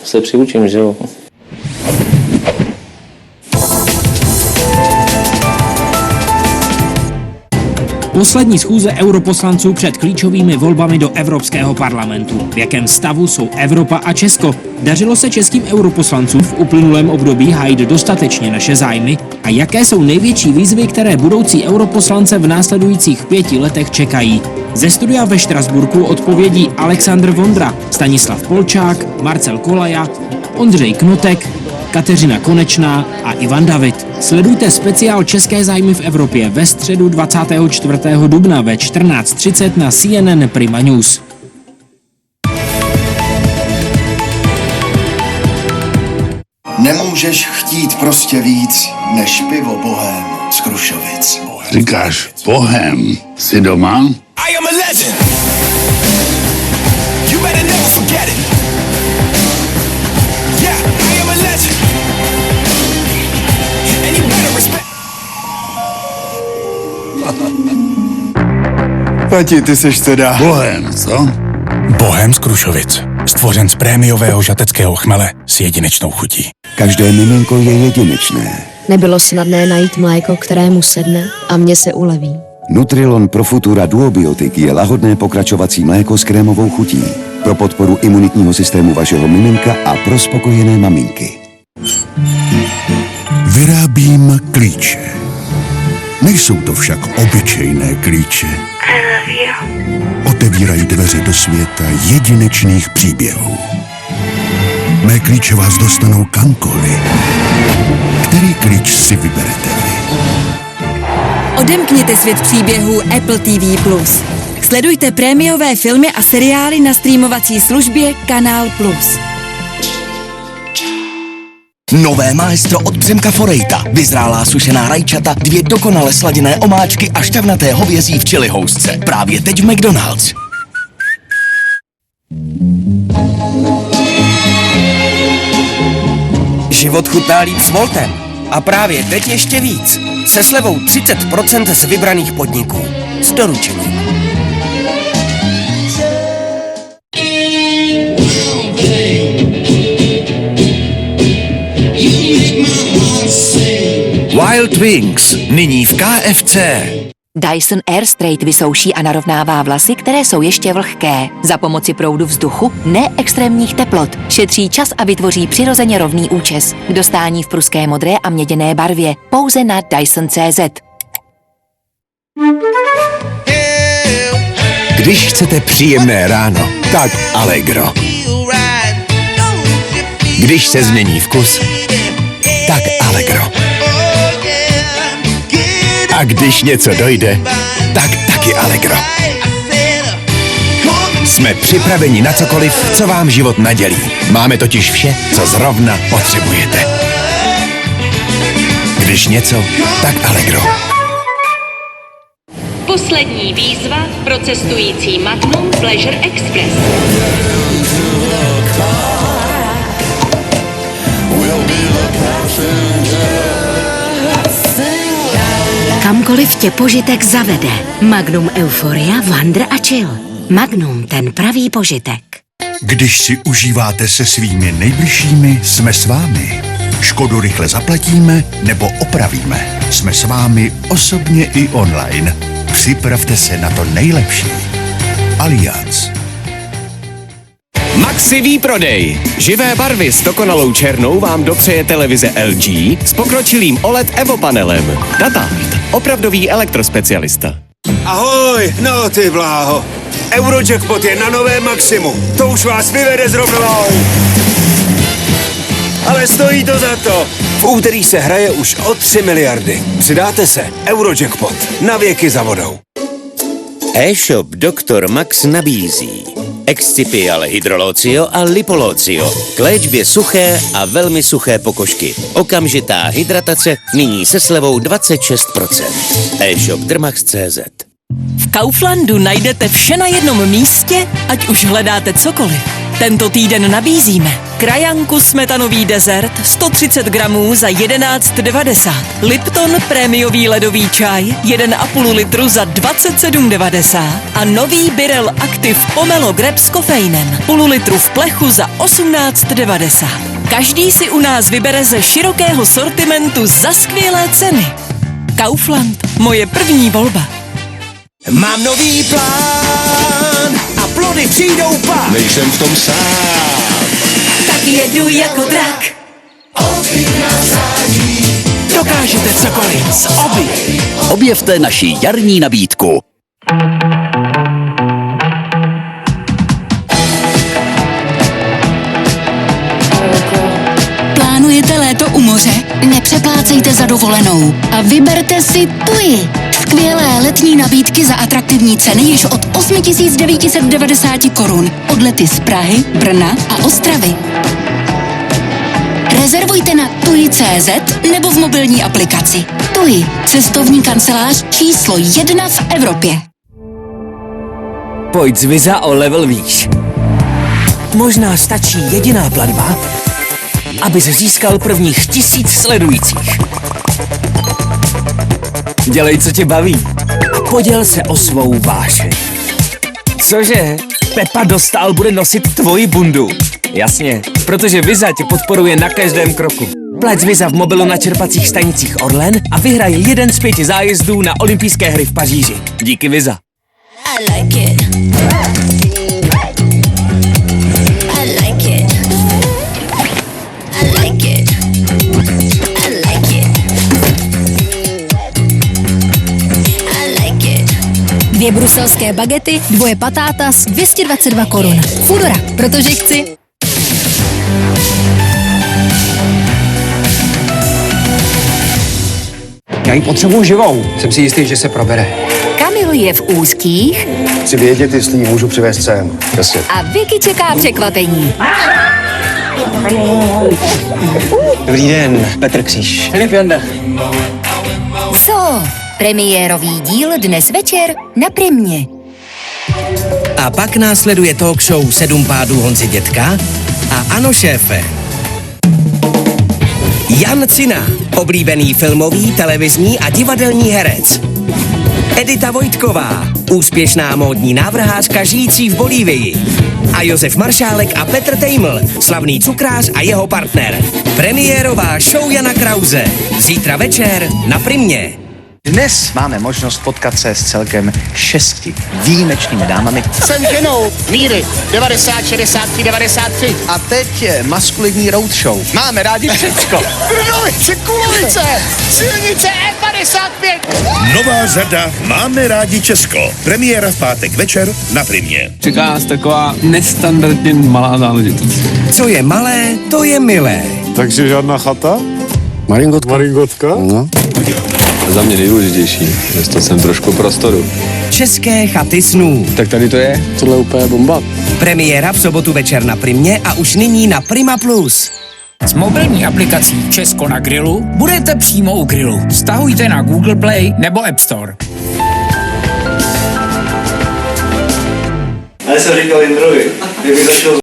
se přiučím, že jo. Poslední schůze europoslanců před klíčovými volbami do Evropského parlamentu. V jakém stavu jsou Evropa a Česko? Dařilo se českým europoslancům v uplynulém období hájit dostatečně naše zájmy? A jaké jsou největší výzvy, které budoucí europoslance v následujících 5 letech čekají? Ze studia ve Štrasburku odpovědí Alexandr Vondra, Stanislav Polčák, Marcel Kolaja, Ondřej Knotek, Kateřina Konečná a Ivan David. Sledujte speciál České zájmy v Evropě ve středu 24. dubna ve 14:30 na CNN Prima News. Nemůžeš chtít prostě víc než pivo Bohem z Krušovic. Říkáš Bohem, jsi doma? I am a legend. You better never forget it. Yeah, I am a legend. And you better respect. Tati, ty seš teda... Bohem, co? Bohem z Krušovic. Stvořen z prémiového žateckého chmele s jedinečnou chutí. Každé miminko je jedinečné. Nebylo snadné najít mléko, kterému sedne a mně se uleví. Nutrilon Pro Futura Duobiotik je lahodné pokračovací mléko s krémovou chutí. Pro podporu imunitního systému vašeho miminka a pro spokojené maminky. Vyrábím klíče. Nejsou to však obyčejné klíče. Otevírají dveře do světa jedinečných příběhů. Mé klíče vás dostanou kamkoliv. Který klíč si vyberete vy? Odemkněte svět příběhů Apple TV+. Sledujte prémiové filmy a seriály na streamovací službě Kanál Plus. Nové maestro od Přemka Forejta. Vyzrálá sušená rajčata, 2 dokonale sladěné omáčky a šťavnaté hovězí v chili housce. Právě teď v McDonald's. Život chutná líp s Voltem. A právě teď ještě víc. Se slevou 30% z vybraných podniků. S doručením. Wild Wings, nyní v KFC. Dyson Air Straight vysouší a narovnává vlasy, které jsou ještě vlhké. Za pomoci proudu vzduchu, ne extrémních teplot. Šetří čas a vytvoří přirozeně rovný účes. K dostání v pruské modré a měděné barvě. Pouze na Dyson.cz. Když chcete příjemné ráno, tak Allegro. Když se změní vkus, tak Allegro. A když něco dojde, tak taky Allegro. Jsme připraveni na cokoliv, co vám život nadělí. Máme totiž vše, co zrovna potřebujete. Když něco, tak Allegro. Poslední výzva pro cestující Magnum Pleasure Express. Kamkoliv tě požitek zavede. Magnum Euphoria, Wonder a Chill. Magnum, ten pravý požitek. Když si užíváte se svými nejbližšími, jsme s vámi. Škodu rychle zaplatíme nebo opravíme. Jsme s vámi osobně i online. Připravte se na to nejlepší. Allianz. Maxi výprodej. Živé barvy s dokonalou černou vám dopřeje televize LG s pokročilým OLED Evo panelem. Datakt. Opravdový elektrospecialista. Ahoj, no ty bláho. Eurojackpot je na nové maximum. To už vás vyvede z rovnováhy. Ale stojí to za to. V úterý se hraje už o 3 miliardy. Přidáte se. Eurojackpot. Na věky za vodou. E-shop Dr. Max nabízí Excipial Hydrolocio a Lipolocio k léčbě suché a velmi suché pokožky. Okamžitá hydratace nyní se slevou 26%. E-shop Drmax.cz. V Kauflandu najdete vše na jednom místě, ať už hledáte cokoliv. Tento týden nabízíme krajanku smetanový dezert 130 gramů za 11,90. Lipton prémiový ledový čaj 1,5 litru za 27,90. A nový Birel Active Pomelo Grab s kofeinem půl litru v plechu za 18,90. Každý si u nás vybere ze širokého sortimentu za skvělé ceny. Kaufland, moje první volba. Mám nový plán a plody přijdou pak. Nejsem v tom sám. Tak jedu jako drak. Dokážete cokoliv s Obi. Objevte naši jarní nabídku. Plánujete léto u moře? Nepřeplácejte za dovolenou a vyberte si TUI. Skvělé letní nabídky za atraktivní ceny již od 8 990 korun. Odlety z Prahy, Brna a Ostravy. Rezervujte na TUI.cz nebo v mobilní aplikaci. TUI, cestovní kancelář číslo 1 v Evropě. Pojď z Visa o level výš. Možná stačí jediná platba, abys získal prvních 1000 sledujících. Dělej, co tě baví a poděl se o svou vášeň. Cože? Pepa Dostál bude nosit tvoji bundu. Jasně, protože Visa tě podporuje na každém kroku. Plať z Visa v mobilu na čerpacích stanicích Orlen a vyhraj 1 z 5 zájezdů na olympijské hry v Paříži. Díky Visa. I like it. I like it. I like it. I like it. I like it. 2 bruselské bagety, 2 patátas, 222 korun. Foodora, protože chci. Já ji potřebuji živou. Jsem si jistý, že se probere. Kamil je v úzkých Chci vědět, jestli ji můžu přivést sem. Jasně. a Vicky čeká překvapení. Dobrý den, Petr Kříž. Filip Janda. Co? Premiérový díl dnes večer na Primě. A pak následuje talk show 7 pádů Honzy Dětka a Ano šéfe. Jan Cina, oblíbený filmový, televizní a divadelní herec. Edita Vojtková, úspěšná módní návrhářka žijící v Bolívii. A Josef Maršálek a Petr Tejml, slavný cukrář a jeho partner. Premiérová show Jana Krause. Zítra večer na Primě. Dnes máme možnost potkat se s celkem 6 výjimečnými dámami. Jsem ženou. Míry 90, 63, 93. A teď je maskulinní roadshow. Máme rádi všecko. Krnovice, Kulovice, silnice E55. Nová řada Máme rádi Česko. Premiéra v pátek večer na Primě. Čeká nás taková nestandardně malá záležitost. Co je malé, to je milé. Takže žádná chata? Maringotka? No. Za mě nejdůležitější. Dostal jsem trošku prostoru. České chaty snů. Tak tady to je. Tohle je úplně bomba. Premiéra v sobotu večer na Primě a už nyní na Prima Plus. S mobilní aplikací Česko na grilu budete přímo u grilu. Stahujte na Google Play nebo App Store. Já jsem říkal Jindrovi, kdyby zašel